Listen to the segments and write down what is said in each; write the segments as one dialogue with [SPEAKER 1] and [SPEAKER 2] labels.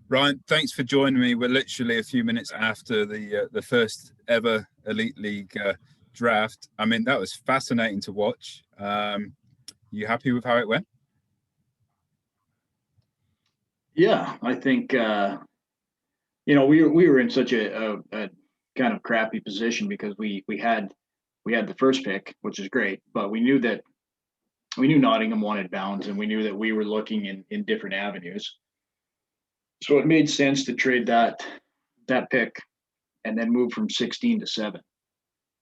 [SPEAKER 1] Ryan, thanks for joining me. We're literally a few minutes after the first ever Elite League draft. I mean, that was fascinating to watch. You happy with how it went?
[SPEAKER 2] Yeah, I think we were in such a kind of crappy position because we had the first pick, which is great, but we knew Nottingham wanted Bounds, and we knew that we were looking in different avenues. So it made sense to trade that pick and then move from 16 to 7.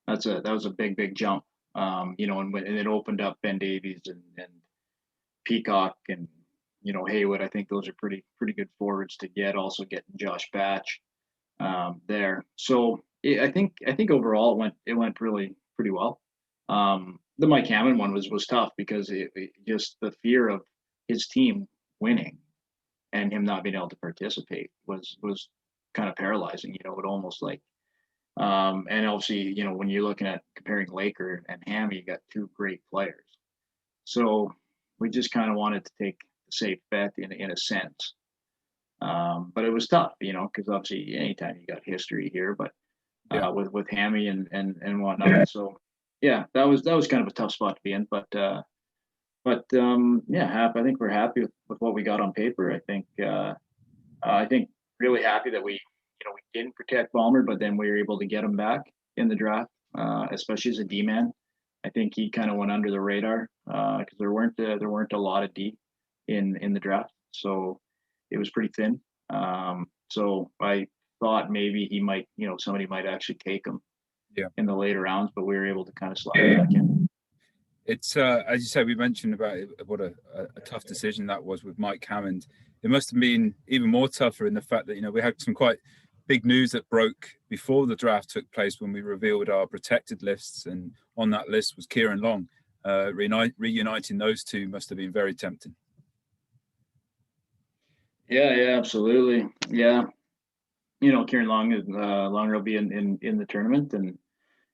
[SPEAKER 2] That was a big jump. And it opened up Ben Davies and Peacock and Haywood. I think those are pretty good forwards to get. Also getting Josh Batch there. So I think overall it went really pretty well. The Mike Hammond one was tough because it just the fear of his team winning and him not being able to participate was kind of paralyzing. It almost like and obviously when you're looking at comparing Laker and Hammy, you got two great players. So we just kind of wanted to take the safe bet in a sense. But it was tough, because obviously anytime you got history here, but
[SPEAKER 1] Yeah.
[SPEAKER 2] with Hammy and whatnot. So yeah, that was kind of a tough spot to be in, but yeah, I think we're happy with what we got on paper. I think really happy that we didn't protect Balmer, but then we were able to get him back in the draft, especially as a D man. I think he kind of went under the radar because there weren't a lot of D in the draft, so it was pretty thin. So I thought maybe he might, somebody might actually take him
[SPEAKER 1] Yeah.
[SPEAKER 2] in the later rounds, but we were able to kind of slide it back in.
[SPEAKER 1] It's as you said, we mentioned about what a tough decision that was with Mike Hammond. It must have been even more tougher in the fact that we had some quite big news that broke before the draft took place when we revealed our protected lists, and on that list was Kieran Long. Reuniting those two must have been very tempting.
[SPEAKER 2] Yeah, absolutely. Yeah, Kieran Longer will be in the tournament, and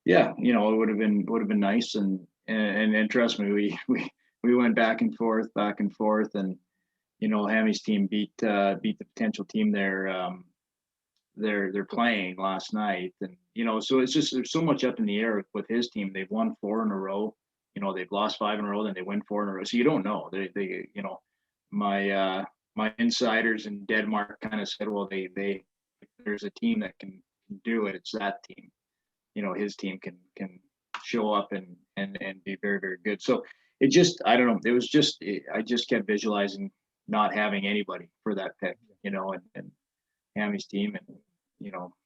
[SPEAKER 2] yeah, it would have been nice, and trust me, we went back and forth, and Hammy's team beat the potential team they're playing last night, and so it's just there's so much up in the air with his team. They've won 4 in a row. They've lost 5 in a row, then they win 4 in a row. So you don't know. My insiders in Denmark kind of said, well, they if there's a team that can do it, it's that team. His team can show up and be very, very good. So it just, I don't know. It was just I just kept visualizing not having anybody for that pick, and Hammy's team, and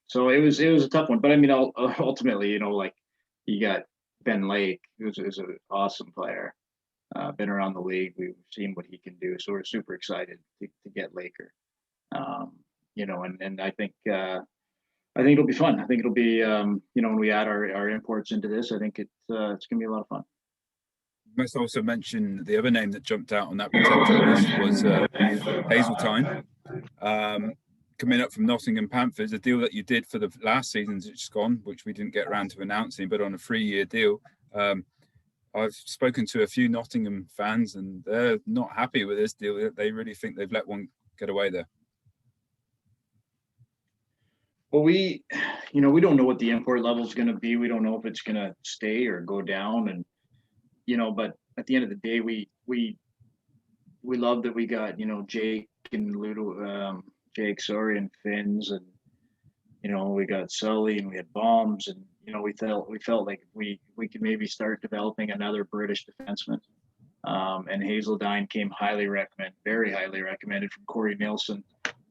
[SPEAKER 2] so it was a tough one. But I mean, ultimately, like you got Ben Lake, who's an awesome player, been around the league. We've seen what he can do, so we're super excited to get Laker. And I think it'll be fun. I think it'll be when we add our imports into this, I think it's gonna be a lot of fun.
[SPEAKER 1] You must also mention the other name that jumped out on that protected list was Hazeldine. Coming up from Nottingham Panthers, a deal that you did for the last season's just gone, which we didn't get around to announcing, but on a 3-year deal. I've spoken to a few Nottingham fans, and they're not happy with this deal. They really think they've let one get away there.
[SPEAKER 2] Well, we don't know what the import level is going to be. We don't know if it's going to stay or go down, and but at the end of the day, we love that we got Jake and Ludo, Jake, sorry, and Finns, and we got Sully, and we had Bombs, and we felt like we could maybe start developing another British defenseman. And Hazeldine came very highly recommended from Corey Nielsen.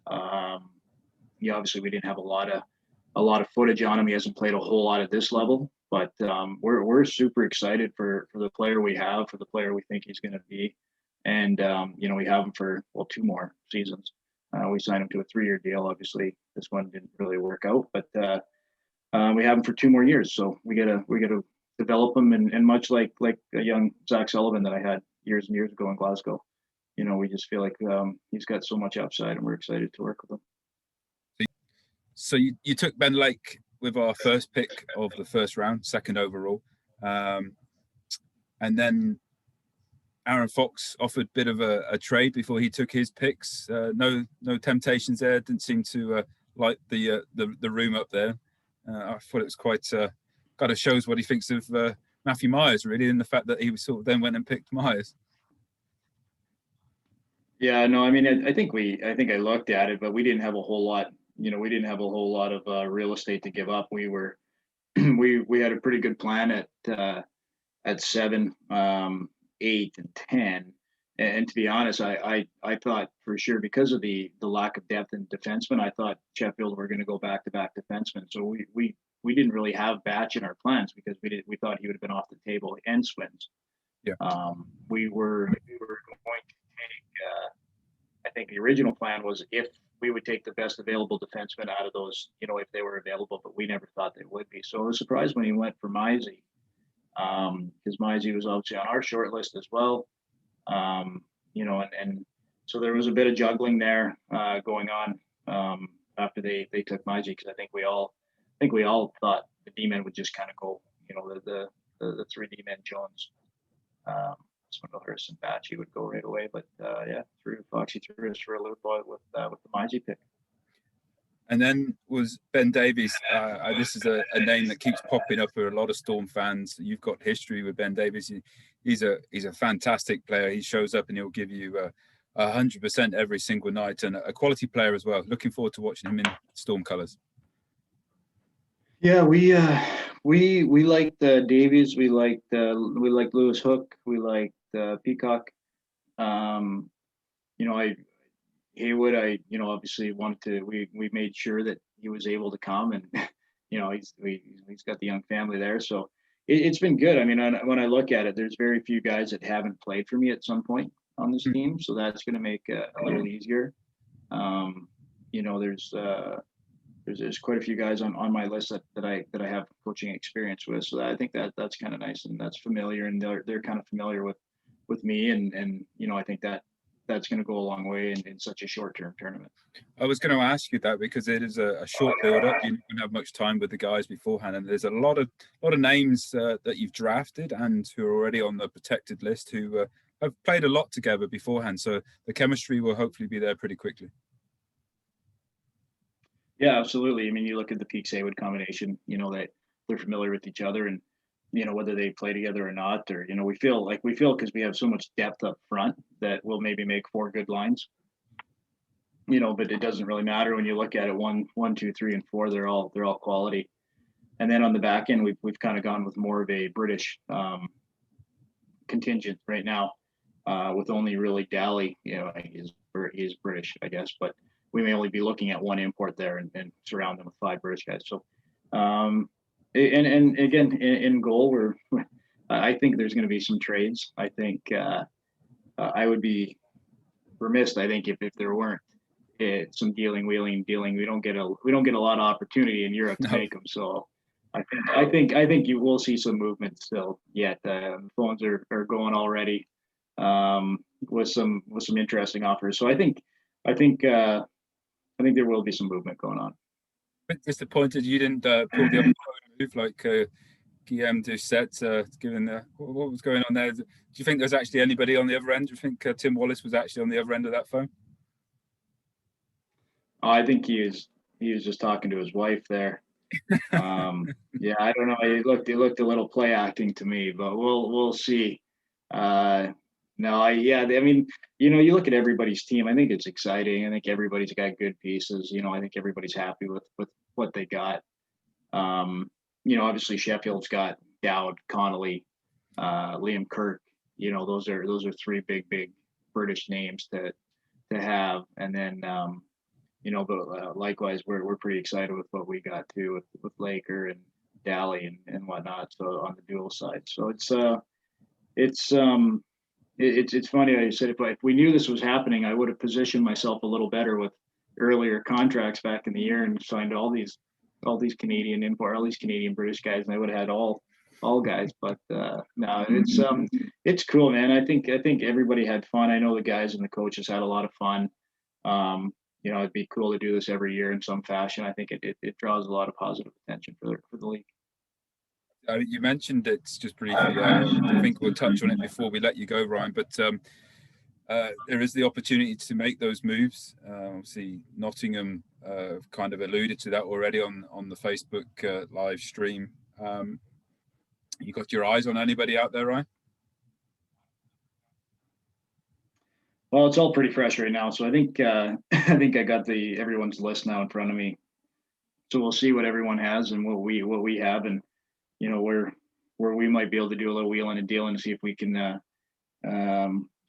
[SPEAKER 2] Obviously we didn't have a lot of footage on him. He hasn't played a whole lot at this level, but we're super excited for the player we have, for the player we think he's going to be, and we have him for 2 more seasons. We signed him to a 3-year deal. Obviously, this one didn't really work out, but we have him for 2 more years. So we gotta develop him, and much like a young Zach Sullivan that I had years and years ago in Glasgow. We just feel like he's got so much upside, and we're excited to work with him.
[SPEAKER 1] So you took Ben Lake with our first pick of the first round, second overall, and then Aaron Fox offered a bit of a trade before he took his picks. No temptations there. Didn't seem to like the room up there. I thought it was quite kind of shows what he thinks of Matthew Myers, really, and the fact that he was sort of then went and picked Myers.
[SPEAKER 2] Yeah, no, I mean, I think I looked at it, but we didn't have a whole lot. We didn't have a whole lot of real estate to give up. We were we had a pretty good plan at 7, 8, and 10. And to be honest, I thought for sure because of the lack of depth in defensemen, I thought Sheffield were going to go back to back defensemen. So we didn't really have Batch in our plans because we thought he would have been off the table and Swins.
[SPEAKER 1] Yeah.
[SPEAKER 2] We were going to take. I think the original plan was if we would take the best available defenseman out of those, if they were available, but we never thought they would be. So I was surprised when he went for Mizey, because Mizey was obviously on our short list as well. And so there was a bit of juggling there going on after they took Mizey, because I think we all thought the D-men would just kind of go, the 3 D-men Jones. Swindle, Harrison, Batch, he would go right away. But Foxy threw us for a loop with the Mizey pick.
[SPEAKER 1] And then was Ben Davies. This is a name that keeps popping up for a lot of Storm fans. You've got history with Ben Davies. He's a fantastic player. He shows up and he'll give you 100% every single night, and a quality player as well. Looking forward to watching him in Storm colours.
[SPEAKER 2] Yeah, we liked Davies. We liked Lewis Hook. We liked Peacock. Haywood, obviously wanted to. We made sure that he was able to come, and he's got the young family there, so it's been good. I mean, when I look at it, there's very few guys that haven't played for me at some point on this team, so that's going to make it a little easier. There's quite a few guys on my list that I have coaching experience with, so I think that's kind of nice, and that's familiar, and they're kind of familiar with me, and I think that's going to go a long way in such a short-term tournament.
[SPEAKER 1] I was going to ask you that because it is a short build-up. You don't have much time with the guys beforehand, and there's a lot of names that you've drafted and who are already on the protected list who have played a lot together beforehand. So the chemistry will hopefully be there pretty quickly.
[SPEAKER 2] Yeah, absolutely. I mean, you look at the Peaks-Haywood combination. They're familiar with each other, and whether they play together or not, or we feel because we have so much depth up front that we'll maybe make 4 good lines. But it doesn't really matter when you look at it. 1, 2, 3, and 4. They're all quality. And then on the back end, we've kind of gone with more of a British contingent right now, with only really Daly. He's British, I guess, but we may only be looking at 1 import there and surround them with 5 British guys. So, and again, in goal, I think there's going to be some trades. I think I would be remiss, I think, if there weren't some dealing. We don't get a lot of opportunity in Europe to make them. So I think you will see some movement still yet. Phones are going already with some interesting offers. So I think there will be some movement going on.
[SPEAKER 1] A bit disappointed you didn't pull the move like Guillaume Doucette, given what was going on there. Do you think there's actually anybody on the other end? Do you think Tim Wallace was actually on the other end of that phone?
[SPEAKER 2] I think he was just talking to his wife there. Yeah, I don't know. He looked a little play acting to me, but we'll see. I mean, you look at everybody's team. I think it's exciting. I think everybody's got good pieces. I think everybody's happy with what they got. Obviously Sheffield's got Dowd, Connolly, Liam Kirk. Those are 3 big British names to have. And then but likewise, we're pretty excited with what we got too with Laker and Daly and whatnot. So on the dual side, so it's funny. I said if we knew this was happening, I would have positioned myself a little better with earlier contracts back in the year and signed all these Canadian import, all these Canadian British guys, and I would have had all guys. But no, it's cool, man. I think everybody had fun. I know the guys and the coaches had a lot of fun. It'd be cool to do this every year in some fashion. I think it draws a lot of positive attention for the league.
[SPEAKER 1] You mentioned it just briefly there. I think we'll touch on it before we let you go, Ryan. But there is the opportunity to make those moves. Obviously, Nottingham kind of alluded to that already on the Facebook live stream. You got your eyes on anybody out there, Ryan?
[SPEAKER 2] Well, it's all pretty fresh right now, so I think I think I got everyone's list now in front of me. So we'll see what everyone has and what we have, and you know where we might be able to do a little wheeling and dealing to see if we can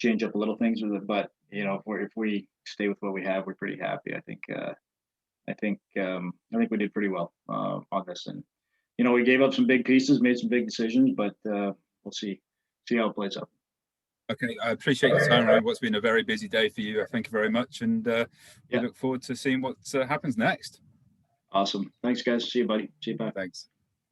[SPEAKER 2] change up a little things with it. But you know, if we stay with what we have, we're pretty happy. I think we did pretty well on this, and you know, we gave up some big pieces, made some big decisions, but we'll see how it plays out.
[SPEAKER 1] Okay, I appreciate your time, Ryan. What's been a very busy day for you. Thank you very much, and we look forward to seeing what happens next.
[SPEAKER 2] Awesome. Thanks, guys. See you, buddy. See you. Bye.
[SPEAKER 1] Thanks.